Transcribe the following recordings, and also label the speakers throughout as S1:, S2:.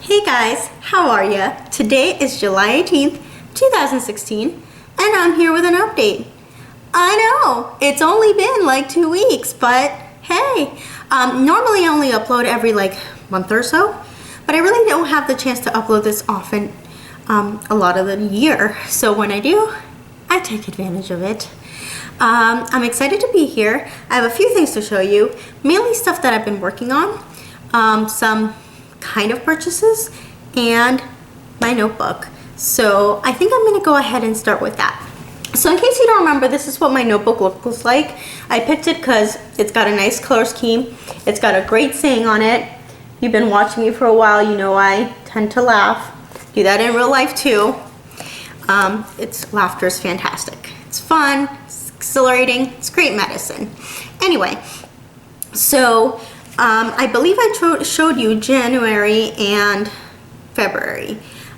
S1: Hey guys, how are ya? Today is July 18th, 2016, and I'm here with an update. I know, it's only been like 2 weeks, but hey, normally I only upload every month or so, but I really don't have the chance to upload this often a lot of the year. So when I do, I take advantage of it. I'm excited to be here. I have a few things to show you, mainly stuff that I've been working on, some kind of purchases, and my notebook. So I think I'm gonna go ahead and start with that. So in case you don't remember, this is what my notebook looks like. I picked it because it's got a nice color scheme. It's got a great saying on it. If you've been watching me for a while, you know I tend to laugh. Do that in real life too. Laughter is fantastic. It's fun, it's exhilarating, it's great medicine. Anyway, so I believe I showed you January and February.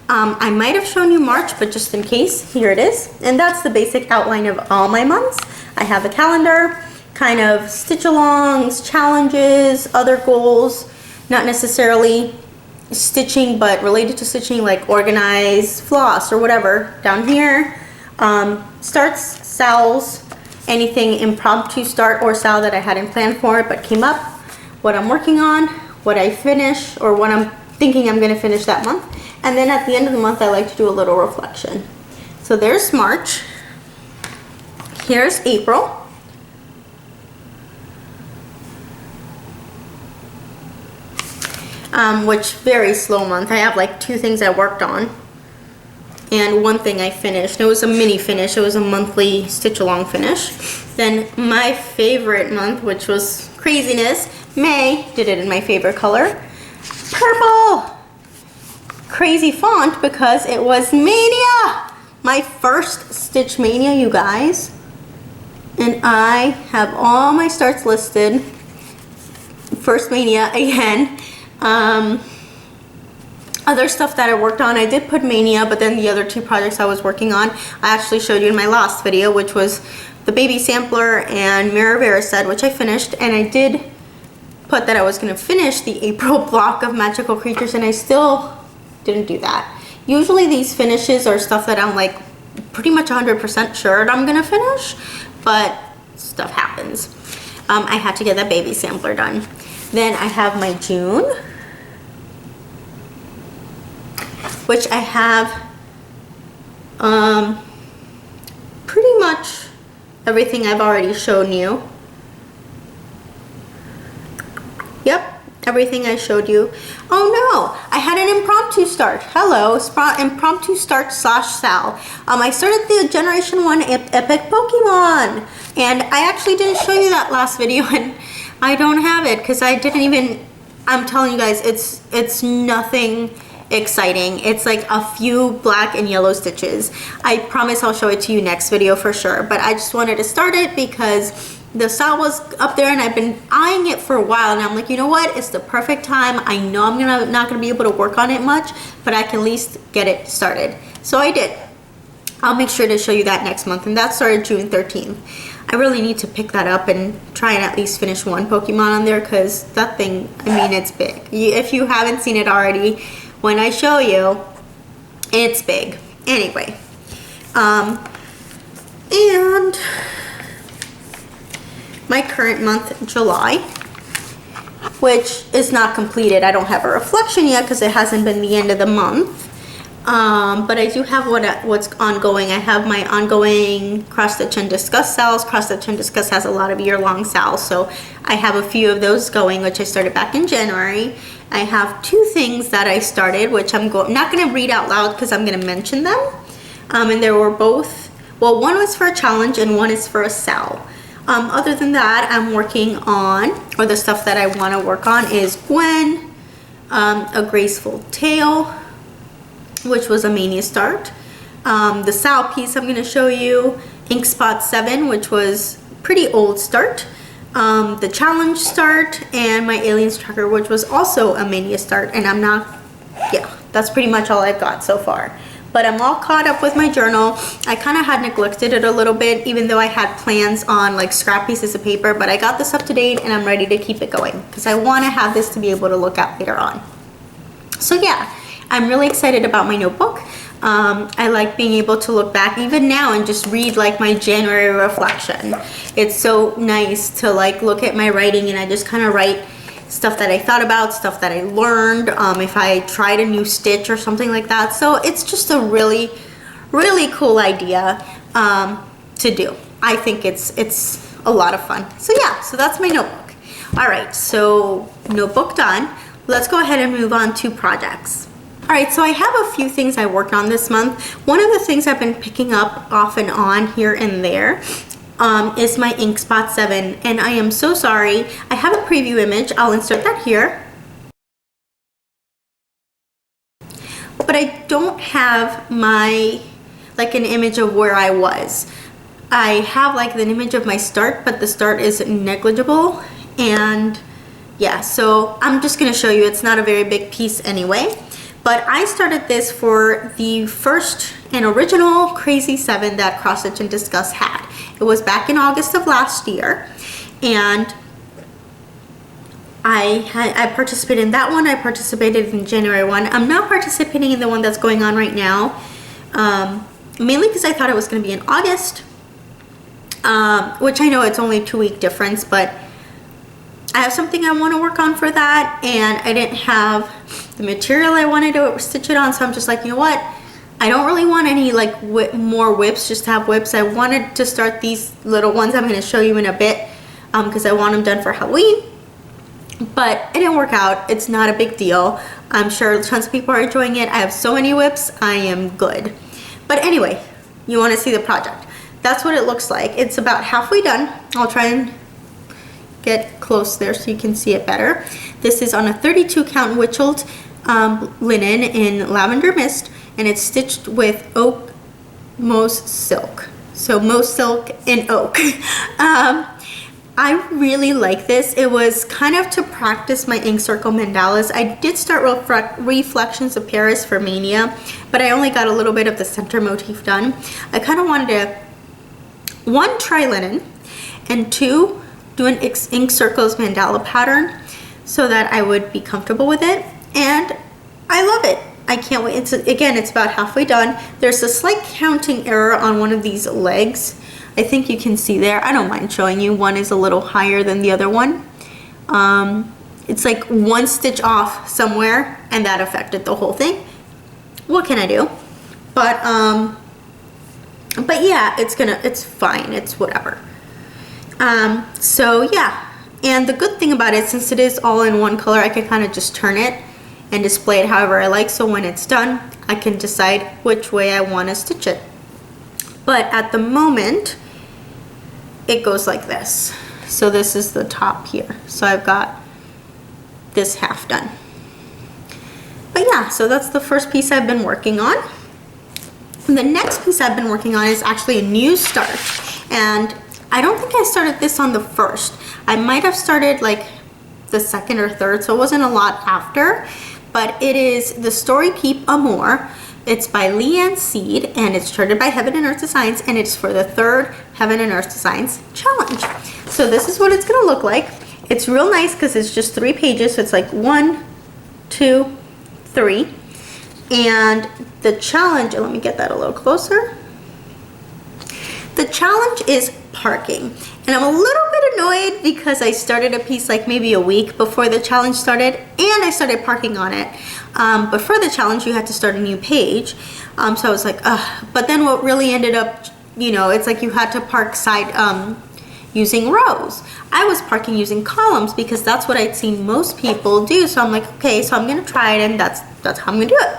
S1: I might have shown you March, but just in case, here it is. And that's the basic outline of all my months. I have a calendar, kind of stitch-alongs, challenges, other goals, not necessarily stitching, but related to stitching, like organize, floss, or whatever. Down here, starts, sals, anything impromptu start or sal that I hadn't planned for it but came up, what I'm working on, what I finish, or what I'm thinking I'm going to finish that month. And then at the end of the month, I like to do a little reflection. So there's March. Here's April. Which very slow month. I have like 2 things I worked on and 1 thing I finished. It was a mini finish. It was a monthly stitch along finish. Then my favorite month, which was craziness, May, did it in my favorite color, purple. Crazy font because it was Mania, my first Stitch Mania, you guys. And I have all my starts listed. First Mania again. Other stuff that I worked on, I did put Mania, but then the other 2 projects I was working on, I actually showed you in my last video, which was the baby sampler and Mirror Vera set, which I finished, and I did put that I was going to finish the April block of magical creatures, and I still didn't do that. Usually these finishes are stuff that I'm like pretty much 100% sure I'm going to finish, but stuff happens. I had to get that baby sampler done. Then I have my June, which I have pretty much everything I've already shown you. Yep, everything I showed you. Oh no, I had an impromptu start. Hello, impromptu start / sal. I started the Generation 1 Epic Pokemon, and I actually didn't show you that last video, and I don't have it because I didn't even, I'm telling you guys, it's nothing exciting. It's like a few black and yellow stitches. I promise I'll show it to you next video for sure, but I just wanted to start it because the sal was up there and I've been eyeing it for a while, and I'm like, you know what, it's the perfect time. I know I'm not gonna be able to work on it much, but I can at least get it started. So I did. I'll make sure to show you that next month, and that started June 13th. I really need to pick that up and try and at least finish 1 Pokemon on there, because that thing, I mean, it's big. If you haven't seen it already, when I show you, it's big. Anyway, and my current month, July, which is not completed. I don't have a reflection yet because it hasn't been the end of the month. But I do have what's ongoing. I have my ongoing Cross Stitch and Discuss sals. Cross Stitch and Discuss has a lot of year-long sals, so I have a few of those going, which I started back in January. I have 2 things that I started, which I'm not going to read out loud because I'm going to mention them. And there were both, well, one was for a challenge and one is for a sal. Other than that, I'm working on, or the stuff that I want to work on is Gwen, A Graceful Tale, which was a Mania start. The sal piece I'm going to show you, Ink Spot 7, which was pretty old start. The challenge start, and my Aliens Tracker, which was also a Mania start, and I'm not, yeah, that's pretty much all I've got so far. But I'm all caught up with my journal. I kind of had neglected it a little bit, even though I had plans on like scrap pieces of paper, but I got this up to date and I'm ready to keep it going because I want to have this to be able to look at later on. So yeah, I'm really excited about my notebook. I like being able to look back even now and just read like my January reflection. It's so nice to like look at my writing, and I just kind of write stuff that I thought about, stuff that I learned, if I tried a new stitch or something like that. So it's just a really, really cool idea to do. I think it's a lot of fun. So yeah, so that's my notebook. All right, so notebook done. Let's go ahead and move on to projects. All right, so I have a few things I worked on this month. One of the things I've been picking up off and on here and there is my Ink Spot 7, and I am so sorry. I have a preview image. I'll insert that here. But I don't have like an image of where I was. I have like an image of my start, but the start is negligible. And yeah, so I'm just gonna show you. It's not a very big piece anyway. But I started this for the first and original Crazy 7 that Cross Stitch and Discuss had. It was back in August of last year, and I participated in that one. I participated in January one. I'm not participating in the one that's going on right now, mainly because I thought it was going to be in August, which I know it's only a 2-week difference, but I have something I want to work on for that, and I didn't have the material I wanted to stitch it on, so I'm just like, you know what? I don't really want any like more whips, just to have whips. I wanted to start these little ones I'm going to show you in a bit because I want them done for Halloween, but it didn't work out. It's not a big deal. I'm sure tons of people are enjoying it. I have so many whips, I am good. But anyway, you want to see the project. That's what it looks like. It's about halfway done. I'll try and get close there so you can see it better. This is on a 32 count witched linen in lavender mist, and it's stitched with oak mauve silk. So mauve silk and oak. I really like this. It was kind of to practice my ink circle mandalas. I did start Reflections of Paris for Mania, but I only got a little bit of the center motif done. I kind of wanted to, 1, try linen, and 2, do an ink circles mandala pattern so that I would be comfortable with it, and I love it. I can't wait. It's about halfway done. There's a slight counting error on one of these legs. I think you can see there. I don't mind showing you. One is a little higher than the other one. It's like 1 stitch off somewhere, and that affected the whole thing. What can I do? But yeah, it's fine. It's whatever. So yeah, and the good thing about it, since it is all in one color, I can kind of just turn it and display it however I like. So when it's done, I can decide which way I want to stitch it. But at the moment, it goes like this. So this is the top here. So I've got this half done. But yeah, so that's the first piece I've been working on. And the next piece I've been working on is actually a new start. And I don't think I started this on the 1st. I might have started like the 2nd or 3rd, so it wasn't a lot after. But it is the story Keep Amour. It's by Leanne Seed, and it's charted by Heaven and Earth Designs, and it's for the 3rd Heaven and Earth Designs challenge. So this is what it's gonna look like. It's real nice because it's just 3 pages, so it's like 1, 2, 3. And the challenge, let me get that a little closer. The challenge is parking, and I'm a little bit annoyed because I started a piece like maybe a week before the challenge started, and I started parking on it. But for the challenge, you had to start a new page. So I was like, ugh. But then what really ended up, it's like you had to park using rows. I was parking using columns because that's what I'd seen most people do. So I'm like, okay, so I'm gonna try it, and that's how I'm gonna do it.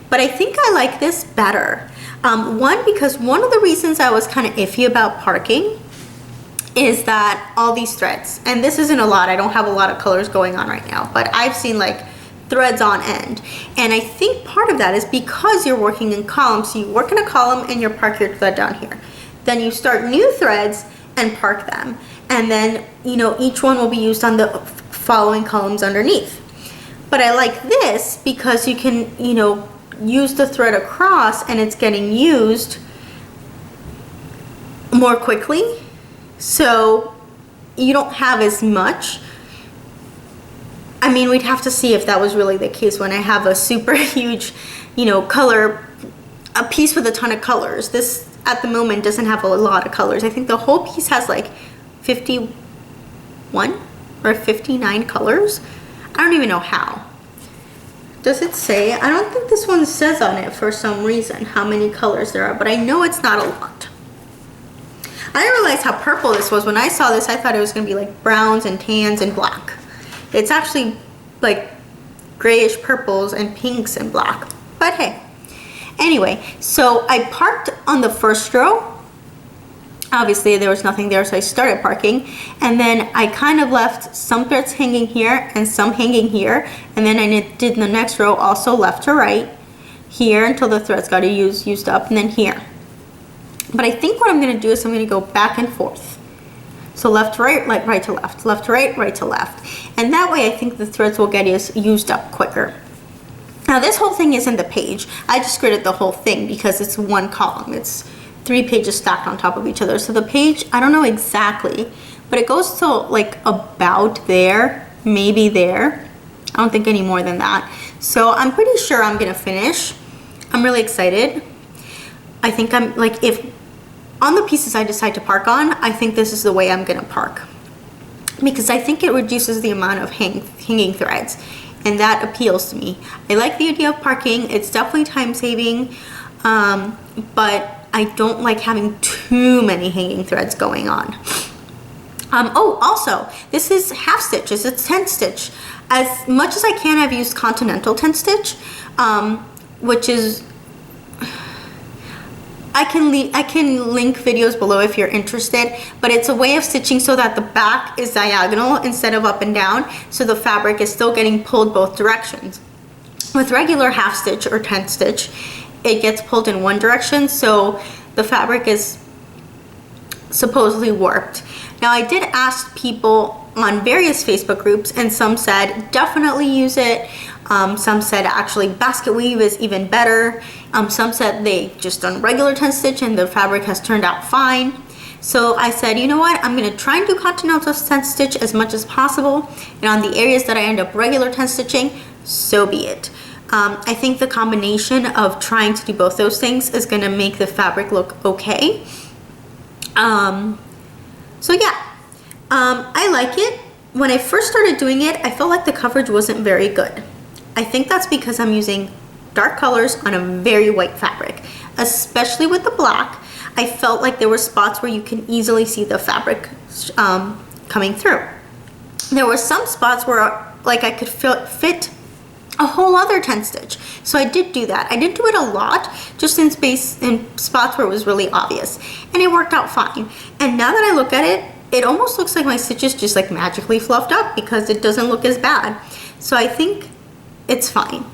S1: But I think I like this better. One, because one of the reasons I was kind of iffy about parking is that all these threads, and this isn't a lot, I don't have a lot of colors going on right now, but I've seen like threads on end. And I think part of that is because you're working in columns. So you work in a column and you park your thread down here. Then you start new threads and park them. And then, each one will be used on the following columns underneath. But I like this because you can, use the thread across and it's getting used more quickly. So you don't have as much I mean, we'd have to see if that was really the case when I have a super huge, you know, color, a piece with a ton of colors. This at the moment doesn't have a lot of colors. I think the whole piece has like 51 or 59 colors. I don't even know how. Does it say? I don't think this one says on it for some reason how many colors there are, but I know it's not a lot. I didn't realize how purple this was. When I saw this, I thought it was gonna be like browns and tans and black. It's actually like grayish purples and pinks and black, but hey. Anyway, so I parked on the first row. Obviously there was nothing there, so I started parking, and then I kind of left some threads hanging here and some hanging here, and then I did the next row also left to right here until the threads got used up, and then here. But I think what I'm going to do is I'm going to go back and forth. So left to right, like right to left, left to right, right to left, and that way I think the threads will get used up quicker. Now this whole thing isn't the page. I just gridded the whole thing because it's one column. It's 3 pages stacked on top of each other. So the page, I don't know exactly, but it goes to like about there, maybe there. I don't think any more than that. So I'm pretty sure I'm gonna finish. I'm really excited. I think I'm like, if on the pieces I decide to park on, I think this is the way I'm gonna park, because I think it reduces the amount of hanging threads, and that appeals to me. I like the idea of parking. It's definitely time saving, but I don't like having too many hanging threads going on. Oh, also, this is half stitches. It's 10 stitch. As much as I can, I've used Continental 10 stitch, which is, I can link videos below if you're interested, but it's a way of stitching so that the back is diagonal instead of up and down, so the fabric is still getting pulled both directions. With regular half stitch or 10 stitch, it gets pulled in one direction, so the fabric is supposedly warped. Now I did ask people on various Facebook groups, and some said definitely use it. Some said actually basket weave is even better. Some said they just done regular 10 stitch and the fabric has turned out fine. So I said, you know what, I'm gonna try and do Continental 10 stitch as much as possible, and on the areas that I end up regular 10 stitching, so be it. I think the combination of trying to do both those things is going to make the fabric look okay. So yeah, I like it. When I first started doing it, I felt like the coverage wasn't very good. I think that's because I'm using dark colors on a very white fabric, especially with the black. I felt like there were spots where you can easily see the fabric coming through. There were some spots where like I could fit a whole other 10 stitch. So I did do that. I didn't do it a lot, just in spots where it was really obvious, and it worked out fine. And now that I look at it, it almost looks like my stitches just like magically fluffed up because it doesn't look as bad. So I think it's fine.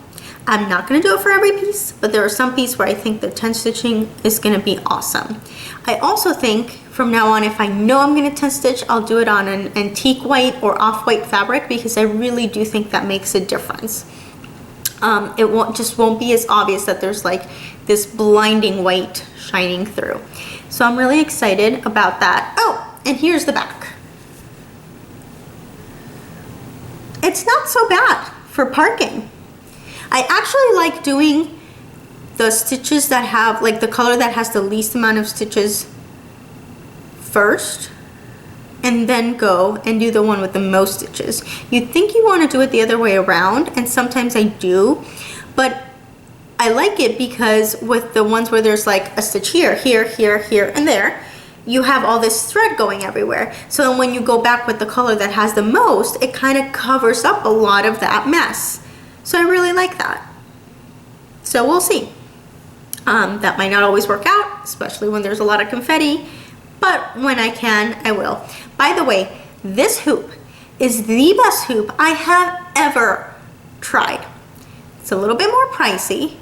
S1: I'm not gonna do it for every piece, but there are some pieces where I think the 10 stitching is gonna be awesome. I also think from now on, if I know I'm gonna 10 stitch, I'll do it on an antique white or off-white fabric, because I really do think that makes a difference. It won't be as obvious that there's like this blinding white shining through. So I'm really excited about that. Oh, and here's the back. It's not so bad for parking. I actually like doing the stitches that have like the color that has the least amount of stitches first, and then go and do the one with the most stitches. You'd think you want to do it the other way around, and sometimes I do, but I like it because with the ones where there's like a stitch here, here, here, here, and there, you have all this thread going everywhere. So when you go back with the color that has the most, it kind of covers up a lot of that mess. So I really like that. So we'll see. That might not always work out, especially when there's a lot of confetti, but when I can, I will. By the way, this hoop is the best hoop I have ever tried. It's a little bit more pricey,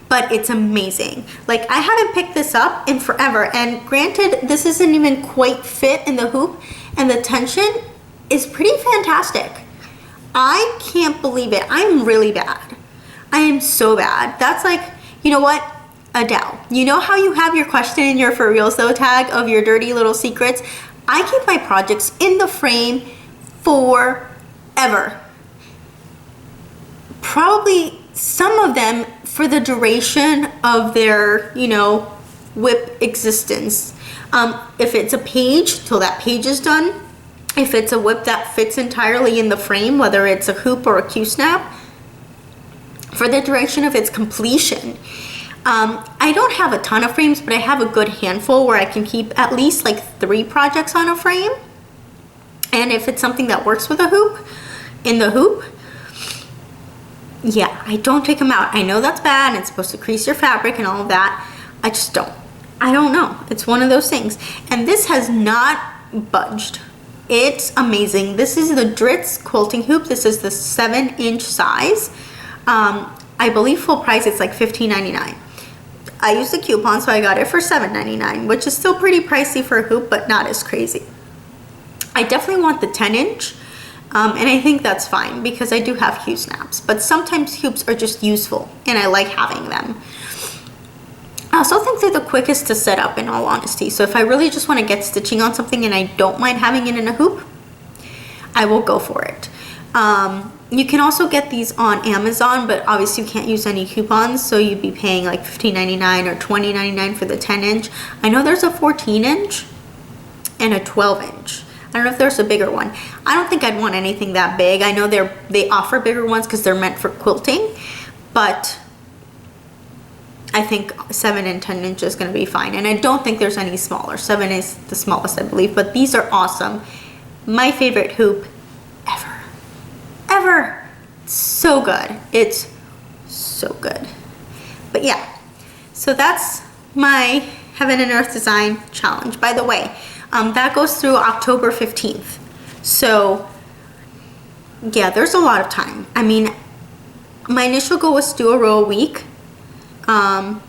S1: but it's amazing. Like, I haven't picked this up in forever, and granted, this isn't even quite fit in the hoop, and the tension is pretty fantastic. I can't believe it. I'm really bad. I am so bad. That's like, you know what? Adele, you know how you have your question in your For Reals Though tag of your dirty little secrets? I keep my projects in the frame forever. probably some of them for the duration of their, you know, whip existence. If it's a page, till that page is done. If it's a whip that fits entirely in the frame, whether it's a hoop or a Q-snap, for the duration of its completion. I don't have a ton of frames, but I have a good handful where I can keep at least like 3 projects on a frame. And if it's something that works with a hoop, in the hoop, yeah, I don't take them out. I know that's bad and it's supposed to crease your fabric and all of that. I just don't. I don't know. It's one of those things. And this has not budged. It's amazing. This is the Dritz quilting hoop. This is the 7-inch size. I believe full price it's like $15.99. I used a coupon, so I got it for $7.99, which is still pretty pricey for a hoop, but not as crazy. I definitely want the 10-inch, and I think that's fine because I do have Q-snaps, but sometimes hoops are just useful, and I like having them. I also think they're the quickest to set up, in all honesty, so if I really just want to get stitching on something and I don't mind having it in a hoop, I will go for it. You can also get these on Amazon, but obviously you can't use any coupons, so you'd be paying like $15.99 or $20.99 for the 10-inch. I know there's a 14-inch and a 12-inch. I don't know if there's a bigger one. I don't think I'd want anything that big. I know they offer bigger ones because they're meant for quilting, but I think 7 and 10 inch is going to be fine. And I don't think there's any smaller. 7 is the smallest, I believe, but these are awesome. My favorite hoop ever. Ever. So good. It's so good. But yeah, so that's my Heaven and Earth Design Challenge. By the way, that goes through October 15th. So yeah, there's a lot of time. I mean, my initial goal was to do a row a week. I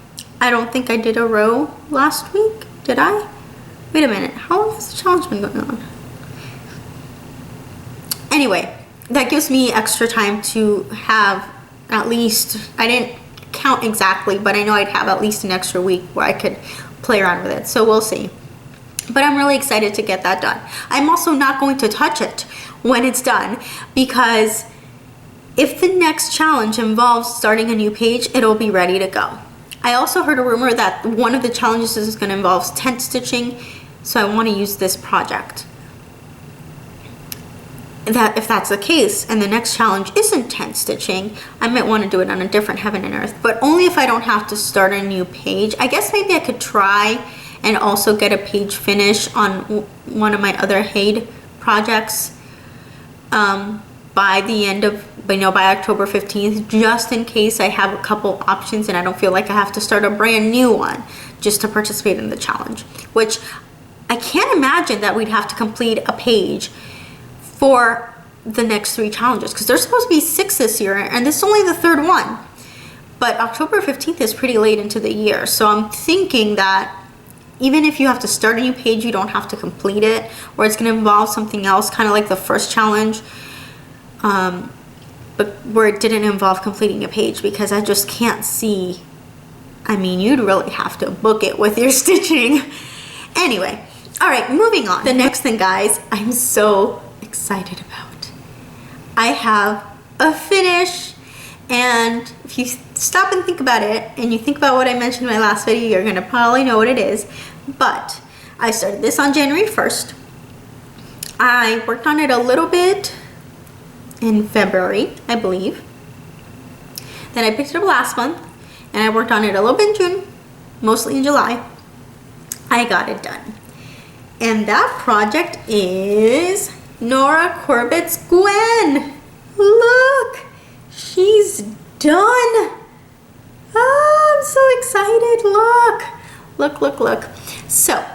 S1: don't think I did a row last week. Did I? Wait a minute. How long has the challenge been going on? Anyway, that gives me extra time to have at least, I didn't count exactly, but I know I'd have at least an extra week where I could play around with it. So we'll see. But I'm really excited to get that done. I'm also not going to touch it when it's done because if the next challenge involves starting a new page, it'll be ready to go. I also heard a rumor that one of the challenges is going to involve tent stitching, so I want to use this project. That if that's the case and the next challenge isn't tent stitching, I might want to do it on a different Heaven and Earth, but only if I don't have to start a new page. I guess maybe I could try and also get a page finish on one of my other Haid projects by the end of, by October 15th, just in case I have a couple options and I don't feel like I have to start a brand new one just to participate in the challenge, which I can't imagine that we'd have to complete a page for the next 3 challenges because there's supposed to be 6 this year and this is only the 3rd one. But October 15th is pretty late into the year, so I'm thinking that even if you have to start a new page, you don't have to complete it, or it's going to involve something else, kind of like the first challenge, but where it didn't involve completing a page, because I just can't see. I mean, you'd really have to book it with your stitching. Anyway, all right, moving on. The next thing, guys, I'm so excited about. I have a finish, and if you stop and think about it, and you think about what I mentioned in my last video, you're gonna probably know what it is. But I started this on January 1st. I worked on it a little bit in February, I believe. Then I picked it up last month, and I worked on it a little bit in June, mostly in July. I got it done. And that project is Nora Corbett's Gwen. Look, she's done. Oh, I'm so excited. Look. So,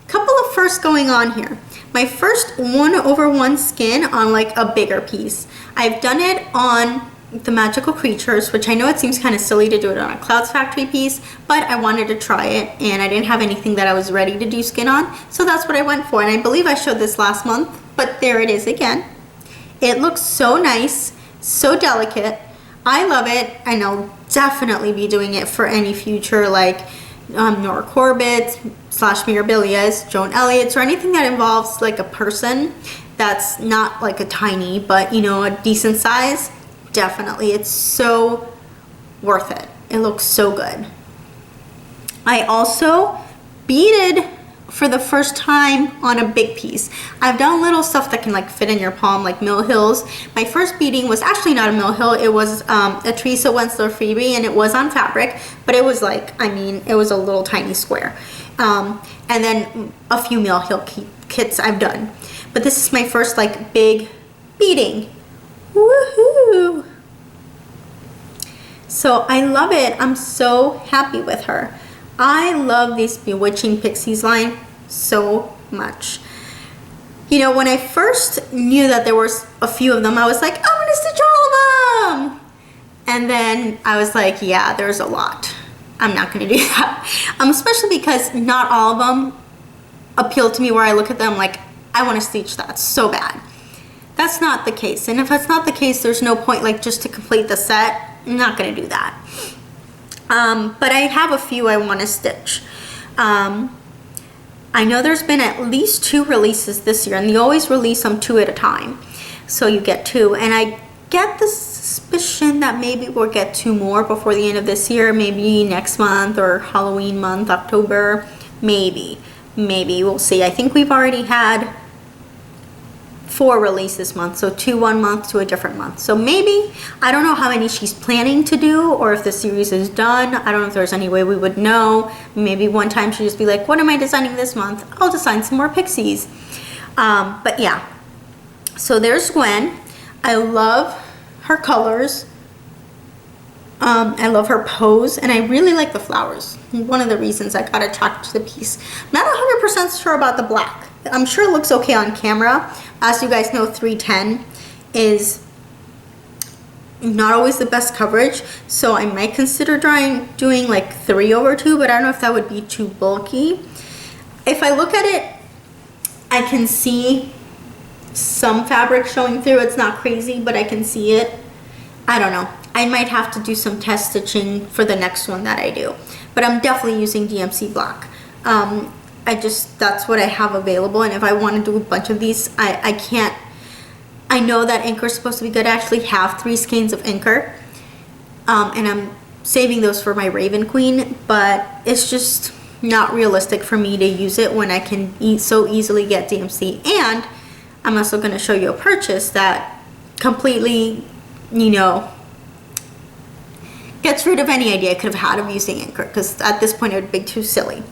S1: couple of firsts going on here. My first 1/1 skin on like a bigger piece. I've done it on the Magical Creatures, which I know it seems kind of silly to do it on a Clouds Factory piece, but I wanted to try it and I didn't have anything that I was ready to do skin on, so that's what I went for. And I believe I showed this last month, but there it is again. It looks so nice, so delicate. I love it, and I'll definitely be doing it for any future like Nora Corbett's / Mirabilia's, Joan Elliott's, or anything that involves like a person that's not like a tiny, but you know, a decent size. definitely. It's so worth it. It looks so good. I also beaded for the first time on a big piece. I've done little stuff that can like fit in your palm, like Mill Hills. My first beading was actually not a Mill Hill. It was a Teresa Wensler freebie, and it was on fabric, but it was like, I mean, it was a little tiny square. And then a few Mill Hill kits I've done. But this is my first like big beading. Woohoo! So I love it. I'm so happy with her. I love this Bewitching Pixies line so much. You know, when I first knew that there was a few of them, I was like, I'm gonna stitch all of them. And then I was like, yeah, there's a lot. I'm not gonna do that. Especially because not all of them appeal to me where I look at them like, I wanna stitch that so bad. That's not the case. And if that's not the case, there's no point like just to complete the set. I'm not gonna do that. But I have a few I want to stitch. I know there's been at least 2 releases this year, and they always release them 2 at a time. So you get 2, and I get the suspicion that maybe we'll get 2 more before the end of this year, maybe next month or Halloween month, October, maybe, we'll see. I think we've already had 4 releases this month, so 2 one month to a different month. So maybe, I don't know how many she's planning to do, or if the series is done. I don't know if there's any way we would know. Maybe one time she'd just be like, what am I designing this month? I'll design some more pixies. But yeah, so there's Gwen. I love her colors. I love her pose, and I really like the flowers. One of the reasons I got attracted to the piece. I'm not 100% sure about the black. I'm sure it looks okay on camera. As you guys know, 310 is not always the best coverage, so I might consider doing like 3/2, but I don't know if that would be too bulky. If I look at it, I can see some fabric showing through. It's not crazy, but I can see it. I don't know. I might have to do some test stitching for the next one that I do, but I'm definitely using DMC black. That's what I have available, and if I want to do a bunch of these, I can't. I know that Anchor is supposed to be good. I actually have 3 skeins of Anchor, and I'm saving those for my Raven Queen, but it's just not realistic for me to use it when I can so easily get DMC. And I'm also going to show you a purchase that completely, you know, gets rid of any idea I could have had of using Anchor, because at this point it would be too silly.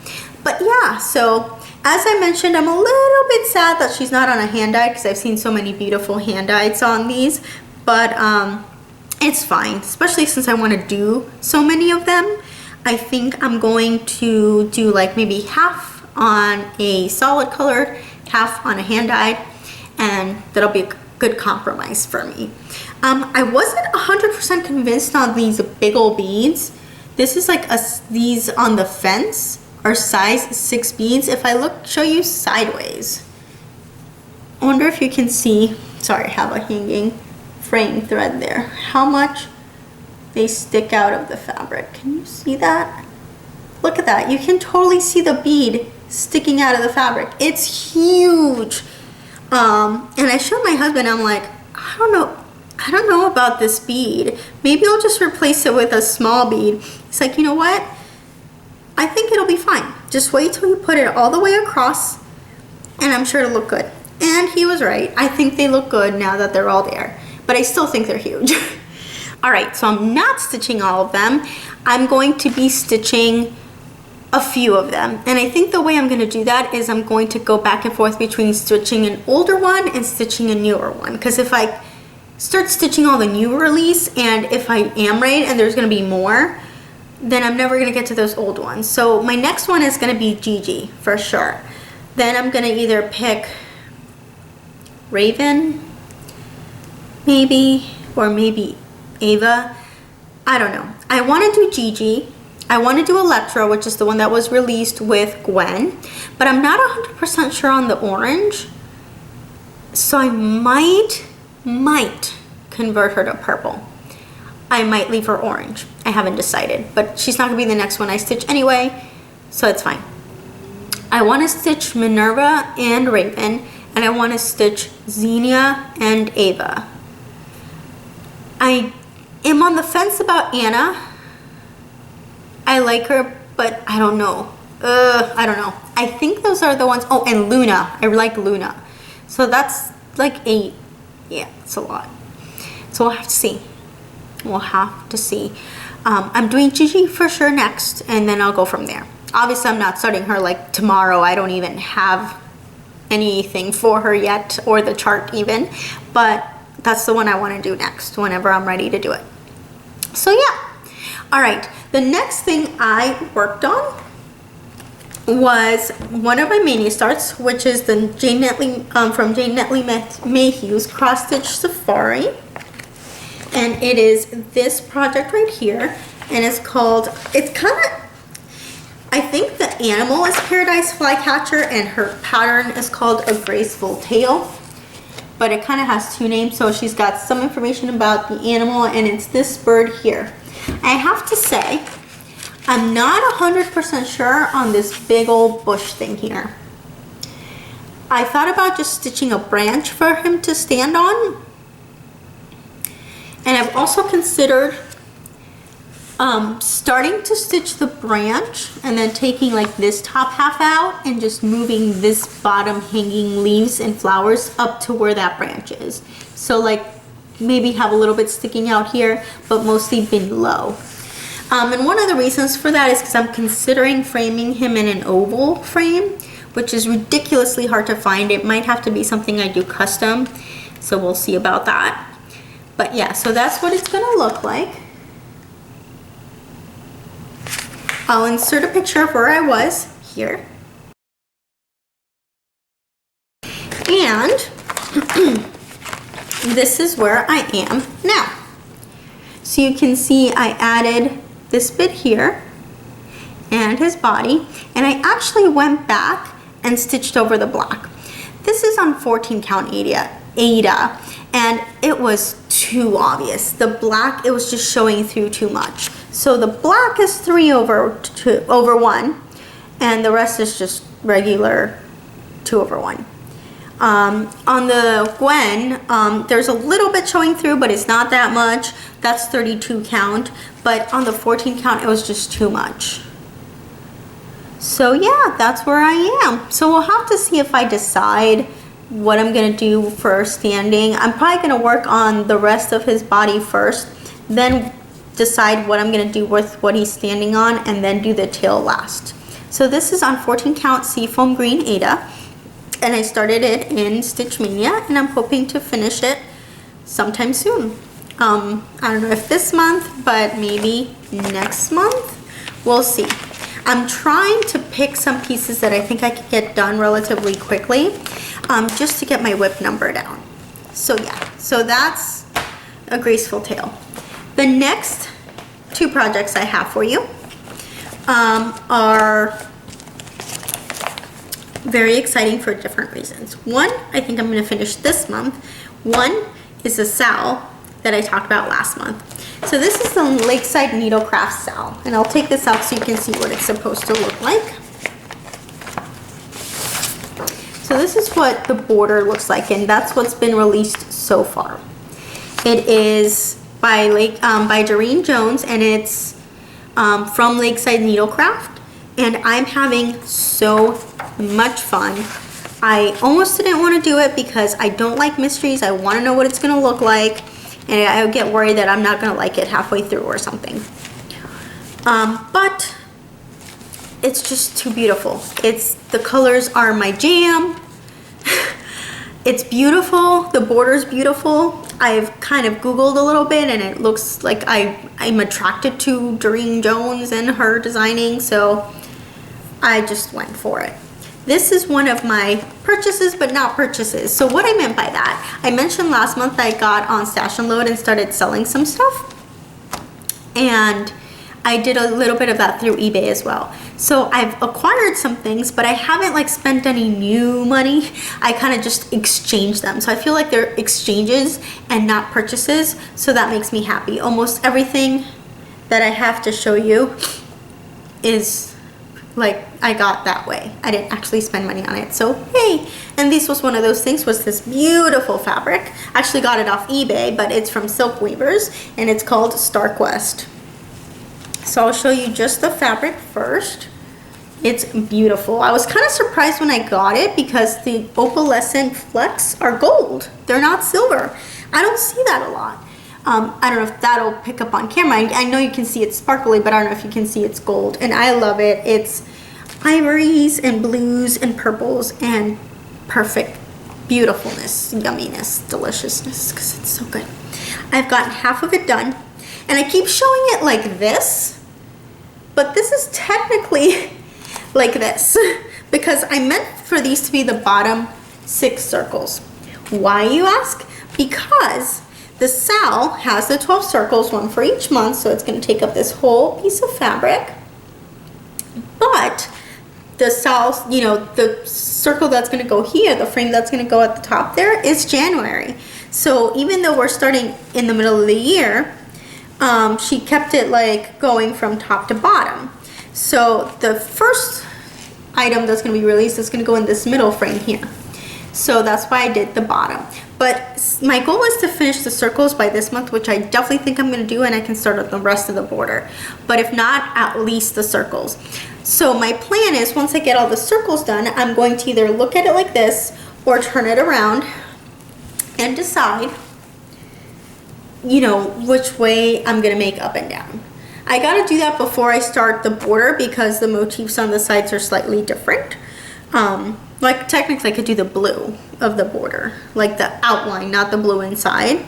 S1: But yeah, so as I mentioned, I'm a little bit sad that she's not on a hand-dyed, because I've seen so many beautiful hand-dyeds on these, but it's fine, especially since I want to do so many of them. I think I'm going to do like maybe half on a solid colored, half on a hand-dyed, and that'll be a good compromise for me. I wasn't 100% convinced on these big old beads. This is like these on the fence are size 6 beads. If I show you sideways, I wonder if you can see, sorry, I have a hanging fraying thread there, how much they stick out of the fabric. Can you see that? Look at that. You can totally see the bead sticking out of the fabric. It's huge. And I showed my husband, I'm like, I don't know about this bead. Maybe I'll just replace it with a small bead. He's like, you know what? I think it'll be fine. Just wait till you put it all the way across, and I'm sure it'll look good. And he was right. I think they look good now that they're all there, but I still think they're huge. All right, so I'm not stitching all of them. I'm going to be stitching a few of them, and I think the way I'm going to do that is I'm going to go back and forth between stitching an older one and stitching a newer one, because if I start stitching all the new release, and if I am right and there's going to be more, then I'm never going to get to those old ones. So my next one is going to be Gigi for sure. Then I'm going to either pick Raven maybe, or maybe Ava. I don't know. I want to do Gigi. I want to do Electra, which is the one that was released with Gwen, but I'm not 100% sure on the orange, so I might convert her to purple. I might leave her orange. I haven't decided, but she's not gonna be the next one I stitch anyway, so it's fine. I want to stitch Minerva and Raven, and I want to stitch Xenia and Ava. I am on the fence about Anna. I like her, but I don't know. I don't know. I think those are the ones. Oh, and Luna. I like Luna. So that's like 8. Yeah, it's a lot. So we'll have to see. We'll have to see. I'm doing Gigi for sure next, and then I'll go from there. Obviously, I'm not starting her like tomorrow. I don't even have anything for her yet, or the chart even. But that's the one I want to do next, whenever I'm ready to do it. So yeah. All right. The next thing I worked on was one of my mini starts, which is the Jane Netley from Jane Netley Mayhew's Cross Stitch Safari. And it is this project right here, and it's called, it's kind of, I think the animal is Paradise Flycatcher, and her pattern is called A Graceful Tail, but it kind of has 2 names. So she's got some information about the animal, and it's this bird here. I have to say, I'm not 100% sure on this big old bush thing here. I thought about just stitching a branch for him to stand on. And I've also considered starting to stitch the branch and then taking like this top half out and just moving this bottom hanging leaves and flowers up to where that branch is. So like maybe have a little bit sticking out here, but mostly below. And one of the reasons for that is because I'm considering framing him in an oval frame, which is ridiculously hard to find. It might have to be something I do custom, so we'll see about that. But yeah, so that's what it's gonna look like. I'll insert a picture of where I was here. And this is where I am now. So you can see I added this bit here and his body, and I actually went back and stitched over the black. This is on 14 count Ada, and it was too obvious. The black, it was just showing through too much. So the black is 3 over 1, and the rest is just regular 2 over 1. On the Gwen, there's a little bit showing through, but it's not that much. That's 32 count, but on the 14 count, it was just too much. So yeah, that's where I am. So we'll have to see if I decide what I'm gonna do for standing. I'm probably gonna work on the rest of his body first, then decide what I'm gonna do with what he's standing on, and then do the tail last. So this is on 14 count Seafoam Green Ada, and I started it in Stitch Mania, and I'm hoping to finish it sometime soon. I don't know if this month, but maybe next month. We'll see. I'm trying to pick some pieces that I think I could get done relatively quickly, just to get my whip number down. So yeah, so that's A Graceful Tail. The next 2 projects I have for you are very exciting for different reasons. One, I think I'm going to finish this month. One is a Sal that I talked about last month. So this is the Lakeside Needlecraft Sal, and I'll take this out so you can see what it's supposed to look like. So this is what the border looks like, and that's what's been released so far. It is by Doreen Jones, and it's from Lakeside Needlecraft, and I'm having so much fun. I almost didn't want to do it because I don't like mysteries. I want to know what it's going to look like, and I get worried that I'm not going to like it halfway through or something. But it's just too beautiful. The colors are my jam. It's beautiful. The border's beautiful. I've kind of Googled a little bit, and it looks like I'm attracted to Doreen Jones and her designing, so I just went for it. This is one of my purchases, but not purchases. So what I meant by that, I mentioned last month I got on Stash and Load and started selling some stuff. And I did a little bit of that through eBay as well. So I've acquired some things, but I haven't like spent any new money. I kind of just exchanged them. So I feel like they're exchanges and not purchases. So that makes me happy. Almost everything that I have to show you is like I got that way. I didn't actually spend money on it, so hey. And this was one of those things, was this beautiful fabric. I actually got it off eBay, but it's from Silk Weavers, and it's called Starquest. So I'll show you just the fabric first. It's beautiful. I was kind of surprised when I got it because the opalescent flecks are gold. They're not silver. I don't see that a lot. I don't know if that'll pick up on camera. I know you can see it's sparkly, but I don't know if you can see it's gold. And I love it. It's ivories and blues and purples and perfect beautifulness, yumminess, deliciousness, because it's so good. I've gotten half of it done. And I keep showing it like this, but this is technically like this because I meant for these to be the bottom 6 circles. Why, you ask? Because the SAL has the 12 circles, one for each month, so it's going to take up this whole piece of fabric. But the SAL, you know, the circle that's going to go here, the frame that's going to go at the top there, is January. So even though we're starting in the middle of the year, she kept it like going from top to bottom. So the first item that's going to be released is going to go in this middle frame here. So that's why I did the bottom. But my goal is to finish the circles by this month, which I definitely think I'm going to do, and I can start with the rest of the border. But if not, at least the circles. So my plan is, once I get all the circles done, I'm going to either look at it like this or turn it around and decide, you know, which way I'm going to make up and down. I got to do that before I start the border because the motifs on the sides are slightly different. Like technically I could do the blue of the border, like the outline, not the blue inside.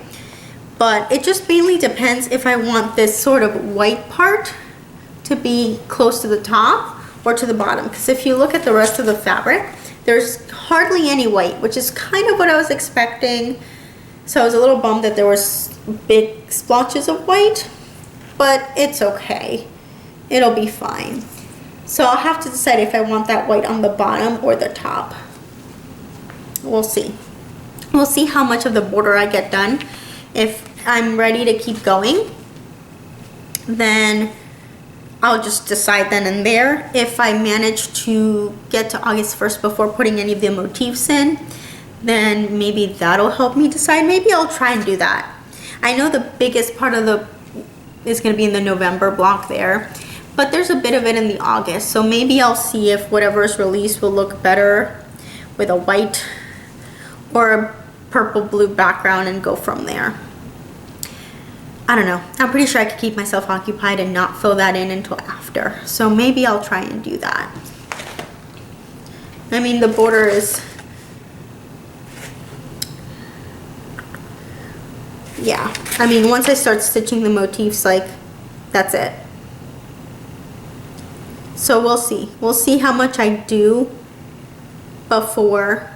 S1: But it just mainly depends if I want this sort of white part to be close to the top or to the bottom. Because if you look at the rest of the fabric, there's hardly any white, which is kind of what I was expecting. So I was a little bummed that there was big splotches of white, but it's okay. It'll be fine. So I'll have to decide if I want that white on the bottom or the top. We'll see. We'll see how much of the border I get done. If I'm ready to keep going, then I'll just decide then and there. If I manage to get to August 1st before putting any of the motifs in, then maybe that'll help me decide. Maybe I'll try and do that. I know the biggest part of the is going to be in the November block there, but there's a bit of it in the August, so maybe I'll see if whatever is released will look better with a white or a purple blue background and go from there. I don't know. I'm pretty sure I could keep myself occupied and not fill that in until after, so maybe I'll try and do that. I mean, the border is, yeah, I mean, once I start stitching the motifs, like, that's it. So we'll see. We'll see how much I do before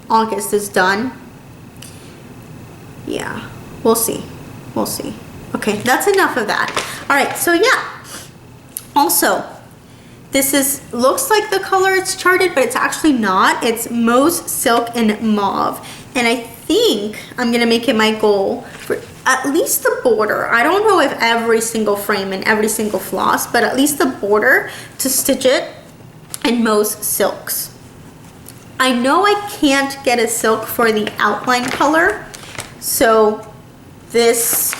S1: August is done. Yeah, we'll see. We'll see. Okay, that's enough of that. All right, so yeah. Also, this is looks like the color it's charted, but it's actually not. It's Mauve Silk and Mauve. And I think I'm gonna make it my goal for at least the border. I don't know if every single frame and every single floss, but at least the border to stitch it in Mauve Silks. I know I can't get a silk for the outline color, so this,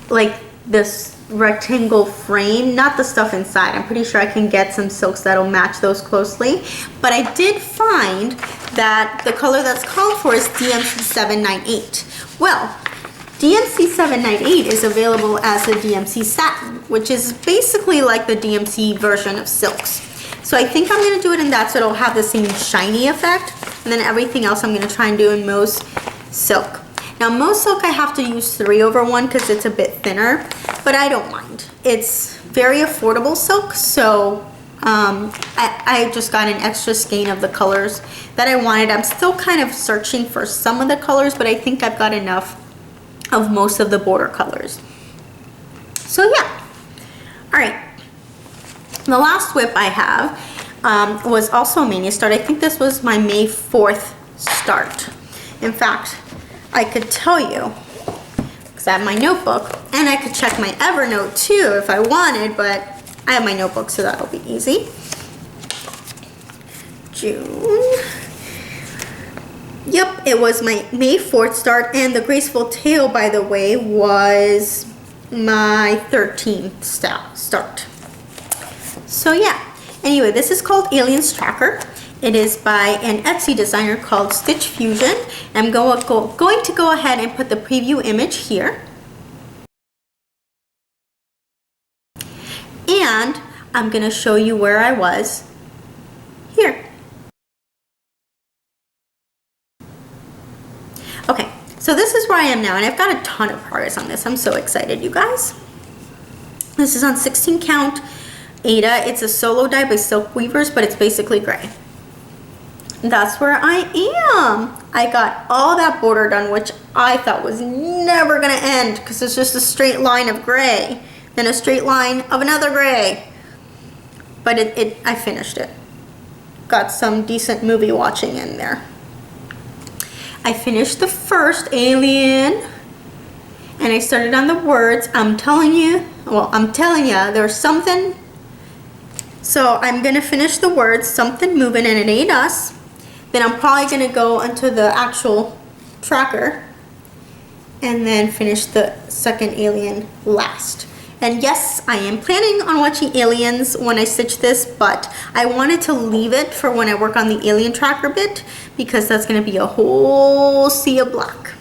S1: like this rectangle frame, not the stuff inside. I'm pretty sure I can get some silks that'll match those closely. But I did find that the color that's called for is DMC 798. Well, DMC 798 is available as a DMC satin, which is basically like the DMC version of silks. So I think I'm gonna do it in that so it'll have the same shiny effect. And then everything else I'm gonna try and do in Mauve Silk. Now Mauve Silk I have to use 3/1 because it's a bit thinner, but I don't mind. It's very affordable silk, so I just got an extra skein of the colors that I wanted. I'm still kind of searching for some of the colors, but I think I've got enough of most of the border colors. So yeah, all right. The last WIP I have was also a Mania start. I think this was my May 4th start. In fact, I could tell you, because I have my notebook, and I could check my Evernote too if I wanted, but I have my notebook, so that'll be easy. June. Yep, it was my May 4th start, and the graceful tail, by the way, was my 13th start. So yeah, anyway, this is called Aliens Tracker. It is by an Etsy designer called Stitch Fusion. I'm going to go ahead and put the preview image here. And I'm going to show you where I was here. Okay, so this is where I am now, and I've got a ton of progress on this. I'm so excited, you guys. This is on 16 count Ada. It's a solo die by Silk Weavers, but it's basically gray. That's where I am. I got all that border done, which I thought was never gonna end because it's just a straight line of gray, then a straight line of another gray. But I finished it. Got some decent movie watching in there. I finished the first alien, and I started on the words. I'm telling you, there's something. So I'm gonna finish the words, something moving, and it ain't us. Then I'm probably gonna go into the actual tracker and then finish the second alien last. And yes, I am planning on watching Aliens when I stitch this, but I wanted to leave it for when I work on the alien tracker bit because that's going to be a whole sea of black.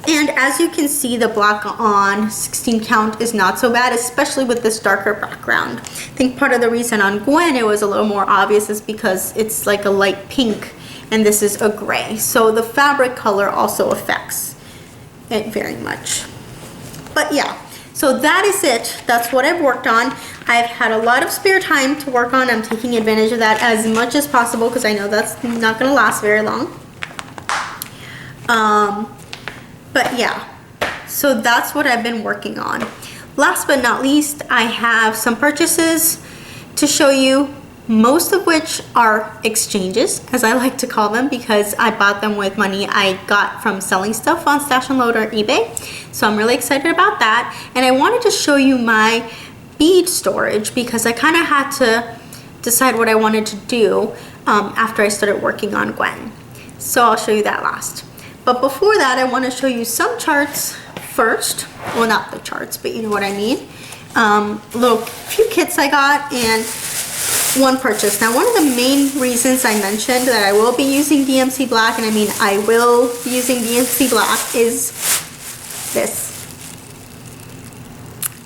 S1: And as you can see, the black on 16 count is not so bad, especially with this darker background. I think part of the reason on Gwen it was a little more obvious is because it's like a light pink and this is a gray. So the fabric color also affects it very much. But yeah. So that is it. That's what I've worked on. I've had a lot of spare time to work on. I'm taking advantage of that as much as possible because I know that's not going to last very long. But yeah, so that's what I've been working on. Last but not least, I have some purchases to show you, most of which are exchanges, as I like to call them, because I bought them with money I got from selling stuff on Stash and Load or eBay. So I'm really excited about that. And I wanted to show you my bead storage because I kind of had to decide what I wanted to do after I started working on Gwen. So I'll show you that last. But before that, I want to show you some charts first. Well, not the charts, but you know what I mean. Few kits I got and one purchase. Now, one of the main reasons I mentioned that I will be using DMC Black, and I mean I will be using DMC Black, is this.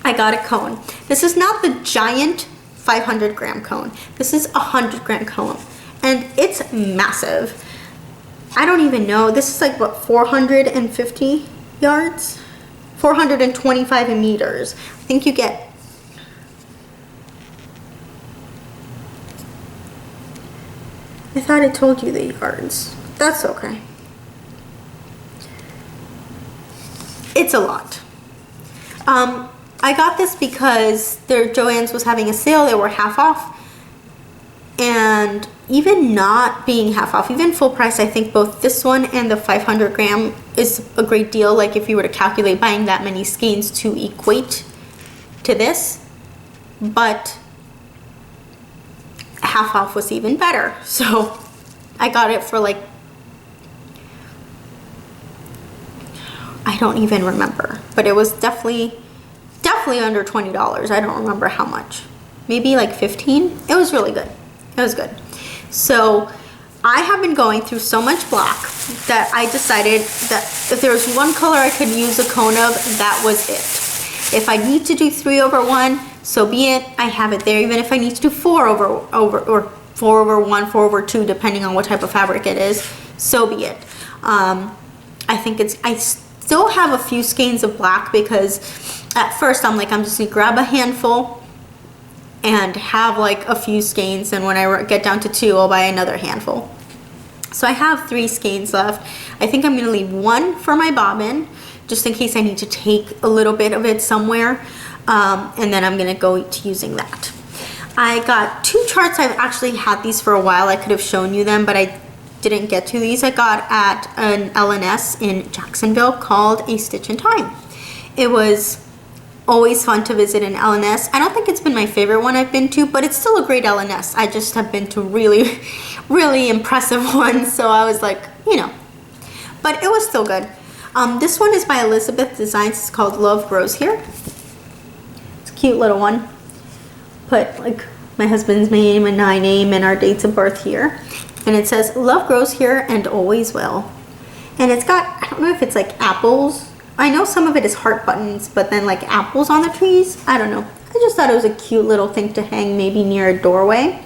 S1: I got a cone. This is not the giant 500 gram cone. This is a 100 gram cone, and it's massive. I don't even know. This is like, what, 450 yards? 425 meters. I think you get... I thought I told you the yards. That's okay. It's a lot. I got this because Joann's was having a sale. They were half off. And even not being half off, even full price, I think both this one and the 500 gram is a great deal. Like if you were to calculate buying that many skeins to equate to this. But half off was even better. So I got it for like, I don't even remember, but it was definitely under $20. I don't remember how much, maybe like 15. It was really good. It was good. So I have been going through so much black that I decided that if there was one color I could use a cone of, that was it. If I need to do 3/1, so be it. I have it there. Even if I need to do 4/1, 4/2, depending on what type of fabric it is, so be it. I think I still have a few skeins of black because at first I'm like, I'm just gonna grab a handful and have like a few skeins, and when I get down to 2, I'll buy another handful. So I have 3 skeins left. I think I'm gonna leave 1 for my bobbin, just in case I need to take a little bit of it somewhere, and then I'm gonna go to using that. I got 2 charts. I've actually had these for a while. I could have shown you them, but I didn't get to these. I got at an LNS in Jacksonville called A Stitch in Time. It was Always fun to visit in LNS. I don't think it's been my favorite one I've been to, but it's still a great LNS. I just have been to really, really impressive ones, so I was like, you know. But it was still good. This one is by Elizabeth Designs. It's called Love Grows Here. It's a cute little one. Put like my husband's name and my name and our dates of birth here. And it says, love grows here and always will. And it's got, I don't know if it's like apples. I know some of it is heart buttons, but then like apples on the trees. I don't know. I just thought it was a cute little thing to hang maybe near a doorway.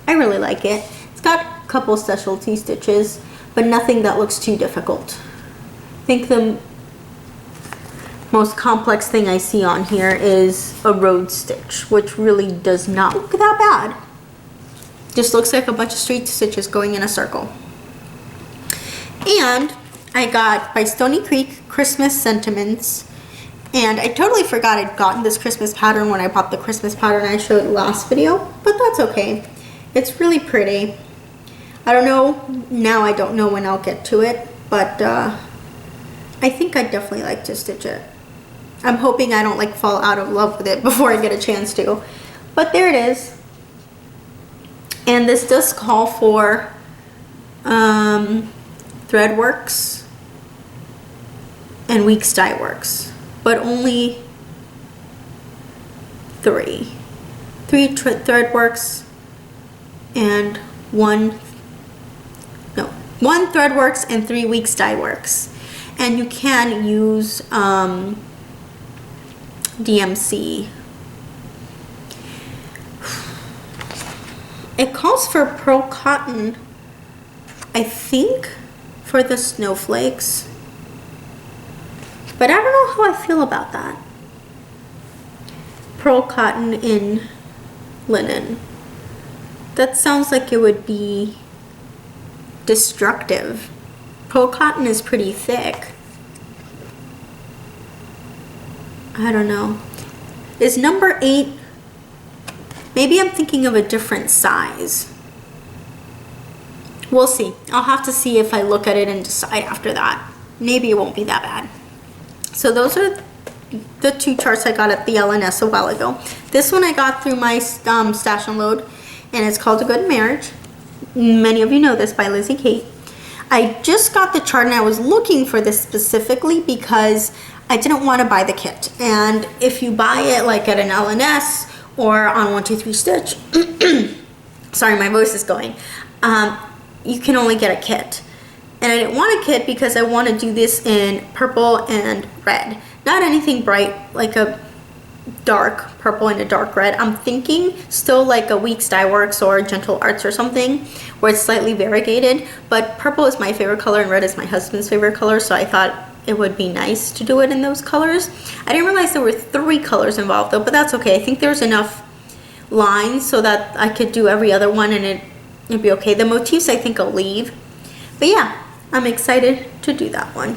S1: I really like it. It's got a couple specialty stitches, but nothing that looks too difficult. I think the most complex thing I see on here is a road stitch, which really does not look that bad. Just looks like a bunch of straight stitches going in a circle. And I got by Stony Creek Christmas Sentiments, and I totally forgot I'd gotten this Christmas pattern when I bought the Christmas pattern I showed last video, but that's okay. It's really pretty. I don't know, now I don't know when I'll get to it, but I think I'd definitely like to stitch it. I'm hoping I don't like fall out of love with it before I get a chance to, but there it is. And this does call for Threadworks and Weeks Dye Works, but only three Threadworks and one Threadworks and 3 Weeks Dye Works. And you can use DMC. It calls for pearl cotton, I think, for the snowflakes. But I don't know how I feel about that. Pearl cotton in linen. That sounds like it would be destructive. Pearl cotton is pretty thick. I don't know. Is number 8... Maybe I'm thinking of a different size. We'll see. I'll have to see if I look at it and decide after that. Maybe it won't be that bad. So those are the 2 charts I got at the LNS a while ago. This one I got through my Stash and Load, and it's called A Good Marriage. Many of you know this, by Lizzie Kate. I just got the chart and I was looking for this specifically because I didn't want to buy the kit. And if you buy it like at an LNS or on 123 Stitch, sorry, my voice is going, you can only get a kit. And I didn't want a kit because I want to do this in purple and red. Not anything bright, like a dark purple and a dark red. I'm thinking still like a Weeks Dye Works or Gentle Arts or something where it's slightly variegated, but purple is my favorite color and red is my husband's favorite color, so I thought it would be nice to do it in those colors. I didn't realize there were 3 colors involved though, but that's okay. I think there's enough lines so that I could do every other one and it'd be okay. The motifs I think I'll leave, but yeah, I'm excited to do that one.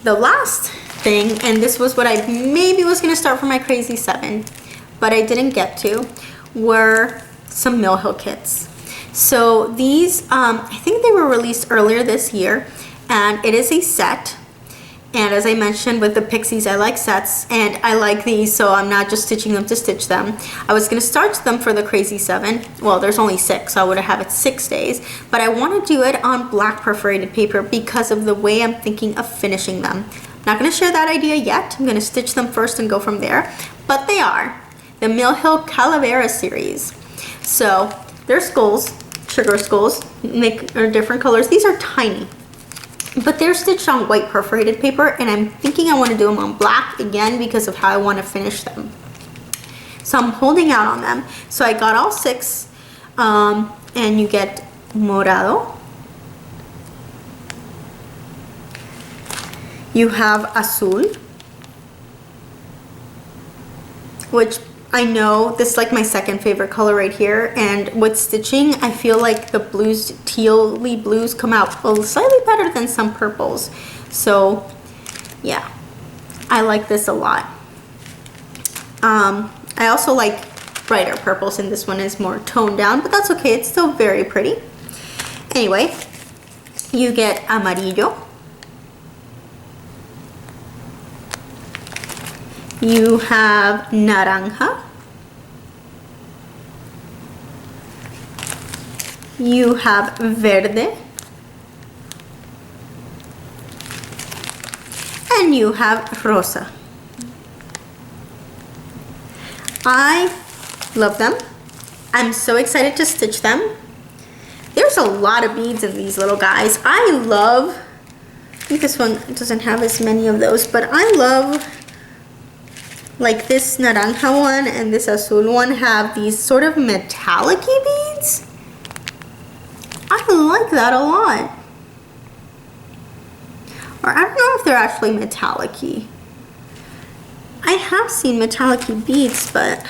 S1: The last thing, and this was what I maybe was going to start for my Crazy 7, but I didn't get to, were some Mill Hill kits. So these, I think they were released earlier this year, and it is a set. And as I mentioned with the Pixies, I like sets, and I like these, so I'm not just stitching them to stitch them. I was going to start them for the Crazy 7. Well, there's only 6, so I would have it 6 days. But I want to do it on black perforated paper because of the way I'm thinking of finishing them. Not going to share that idea yet. I'm going to stitch them first and go from there. But they are the Mill Hill Calavera series. So they're skulls, sugar skulls, are different colors. These are tiny. But they're stitched on white perforated paper, and I'm thinking I want to do them on black again because of how I want to finish them. So I'm holding out on them. So I got all 6, and you get morado. You have azul, which I know this is like my second favorite color right here, and with stitching I feel like the blues, teal-y blues, come out slightly better than some purples. So yeah, I like this a lot. I also like brighter purples, and this one is more toned down, but that's okay, it's still very pretty. Anyway, you get amarillo, You have naranja. You have verde. And you have rosa. I love them. I'm so excited to stitch them. There's a lot of beads in these little guys. I think this one doesn't have as many of those, but I love, like this naranja one and this azul one have these sort of metallic-y beads. I like that a lot. Or I don't know if they're actually metallic-y. I have seen metallic-y beads, but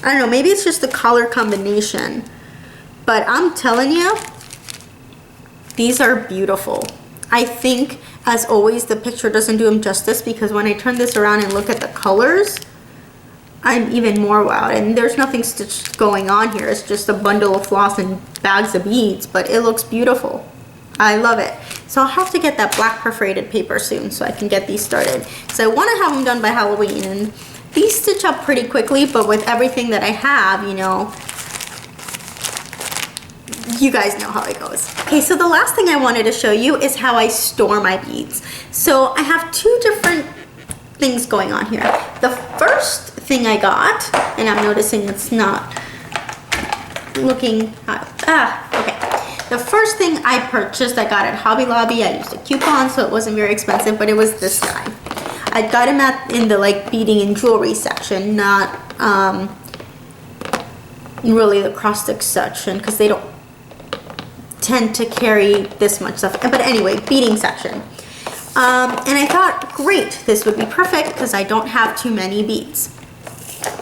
S1: I don't know, maybe it's just the color combination. But I'm telling you, these are beautiful. I think, as always, the picture doesn't do them justice, because when I turn this around and look at the colors, I'm even more wowed. And there's nothing stitched going on here. It's just a bundle of floss and bags of beads, but it looks beautiful. I love it. So I'll have to get that black perforated paper soon so I can get these started. So I want to have them done by Halloween, and these stitch up pretty quickly, but with everything that I have, you know, you guys know how it goes. Okay, so the last thing I wanted to show you is how I store my beads. So I have two different things going on here. The first thing I got, and I'm noticing it's not looking, okay. The first thing I purchased, I got at Hobby Lobby. I used a coupon, so it wasn't very expensive, but it was this guy. I got him in the like beading and jewelry section, not really the cross stitch section, because they don't tend to carry this much stuff. But anyway, beading section. And I thought, great, this would be perfect because I don't have too many beads.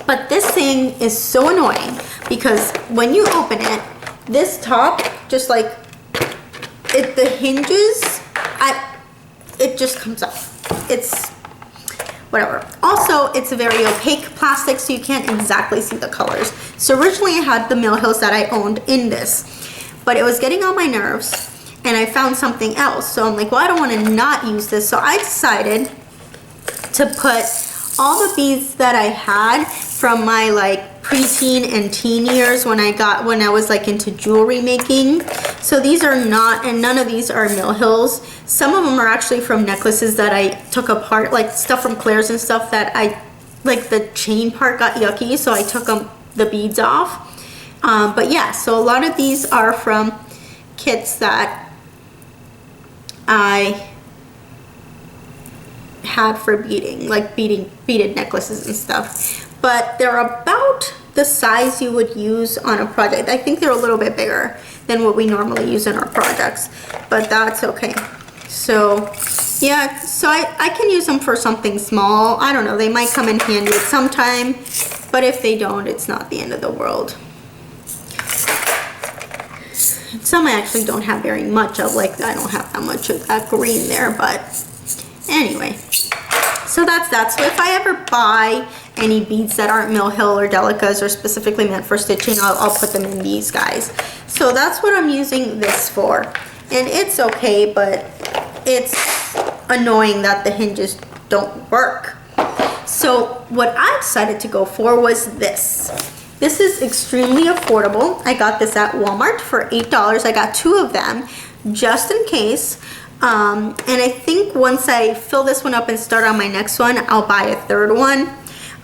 S1: But this thing is so annoying because when you open it, this top, just like the hinges, it just comes off. It's whatever. Also, it's a very opaque plastic, so you can't exactly see the colors. So originally I had the Mill Hills that I owned in this, but it was getting on my nerves, and I found something else. So I'm like, well, I don't want to not use this. So I decided to put all the beads that I had from my like preteen and teen years when I was like into jewelry making. So these are not, and none of these are Mill Hills. Some of them are actually from necklaces that I took apart, like stuff from Claire's and stuff that like the chain part got yucky, so I took the beads off. But yeah, so a lot of these are from kits that I had for beading, like beaded necklaces and stuff. But they're about the size you would use on a project. I think they're a little bit bigger than what we normally use in our projects, but that's okay. So yeah, so I can use them for something small. I don't know, they might come in handy at some time, but if they don't, it's not the end of the world. Some I actually don't have very much of, like I don't have that much of that green there, but anyway. So that's that. So if I ever buy any beads that aren't Mill Hill or Delicas or specifically meant for stitching, I'll put them in these guys. So that's what I'm using this for. And it's okay, but it's annoying that the hinges don't work. So what I decided to go for was this. This is extremely affordable. I got this at Walmart for $8. I got 2 of them just in case. And I think once I fill this one up and start on my next one, I'll buy a 3rd one.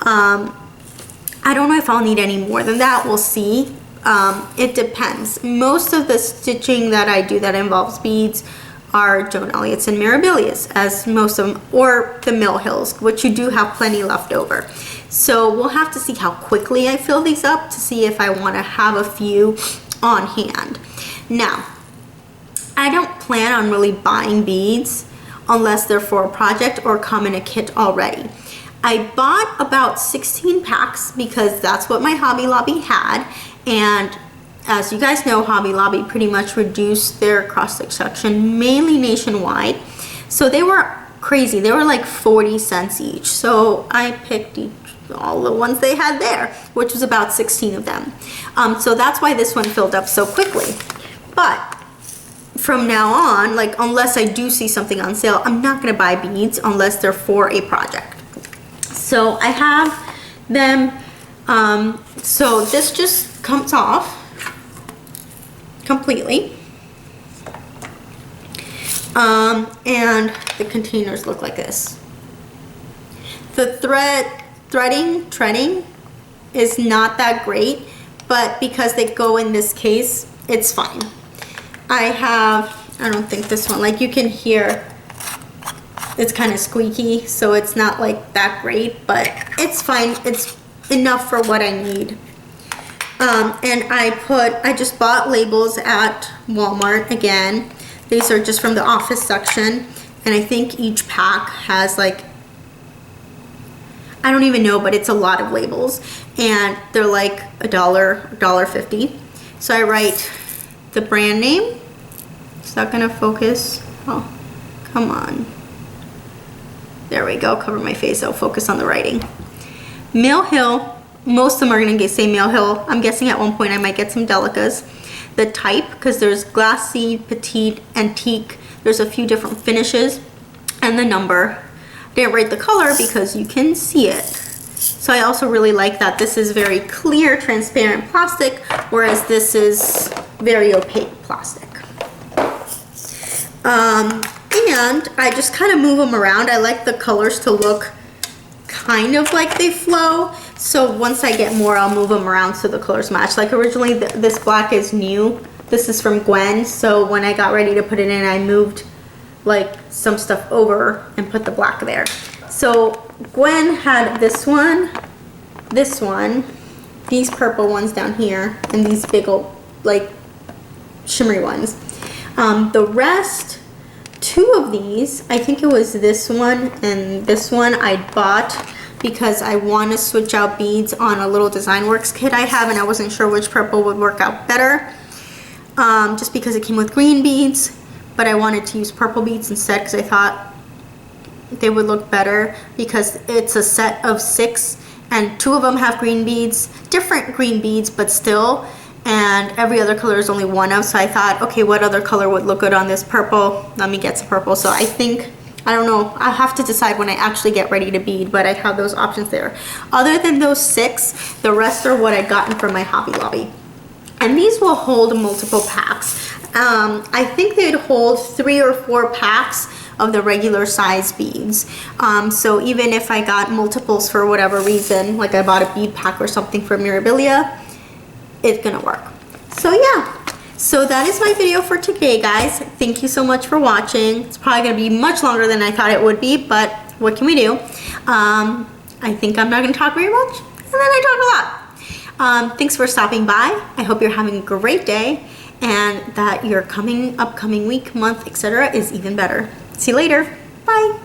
S1: I don't know if I'll need any more than that. We'll see. It depends. Most of the stitching that I do that involves beads are Joan Elliott's and Mirabilia's, as most of them, or the Mill Hills, which you do have plenty left over. So we'll have to see how quickly I fill these up to see if I want to have a few on hand. Now, I don't plan on really buying beads unless they're for a project or come in a kit already. I bought about 16 packs because that's what my Hobby Lobby had, and as you guys know, Hobby Lobby pretty much reduced their cross-stitch section mainly nationwide. So they were crazy. They were like 40 cents each. So I picked all the ones they had there, which was about 16 of them. So that's why this one filled up so quickly. But from now on, like unless I do see something on sale, I'm not gonna buy beads unless they're for a project. So I have them, so this just comes off completely. And the containers look like this. The threading is not that great, but because they go in this case, it's fine. I don't think this one, like you can hear, it's kind of squeaky, so it's not like that great, but it's fine. It's enough for what I need. And I just bought labels at Walmart again. These are just from the office section, and I think each pack has like, I don't even know, but it's a lot of labels, and they're like $1.50. So I write the brand name. Is that gonna focus? Oh, come on. There we go, cover my face, I'll focus on the writing. Mill Hill, most of them are gonna say Mill Hill. I'm guessing at one point I might get some Delicas. The type, because there's glassy, petite, antique. There's a few different finishes, and the number. I didn't write the color because you can see it. So I also really like that this is very clear, transparent plastic, whereas this is very opaque plastic. And I just kind of move them around. I like the colors to look kind of like they flow. So once I get more, I'll move them around so the colors match. Like originally this black is new. This is from Gwen. So when I got ready to put it in, I moved like some stuff over and put the black there. So Gwen had this one, these purple ones down here, and these big old like shimmery ones. The rest, two of these, I think it was this one and this one, I bought because I want to switch out beads on a little Design Works kit I have, and I wasn't sure which purple would work out better, just because it came with green beads, but I wanted to use purple beads instead because I thought they would look better, because it's a set of 6 and 2 of them have green beads, different green beads, but still, and every other color is only one of, so I thought, okay, what other color would look good on this purple? Let me get some purple. So I think, I don't know, I'll have to decide when I actually get ready to bead, but I have those options there. Other than those 6, the rest are what I'd gotten from my Hobby Lobby. And these will hold multiple packs. I think they'd hold 3 or 4 packs of the regular size beads. So even if I got multiples for whatever reason, like I bought a bead pack or something for Mirabilia, it's gonna work. So yeah. So that is my video for today, guys. Thank you so much for watching. It's probably gonna be much longer than I thought it would be, but what can we do? I think I'm not gonna talk very much, and then I talk a lot. Thanks for stopping by. I hope you're having a great day, and that your upcoming week, month, etc. is even better. See you later. Bye.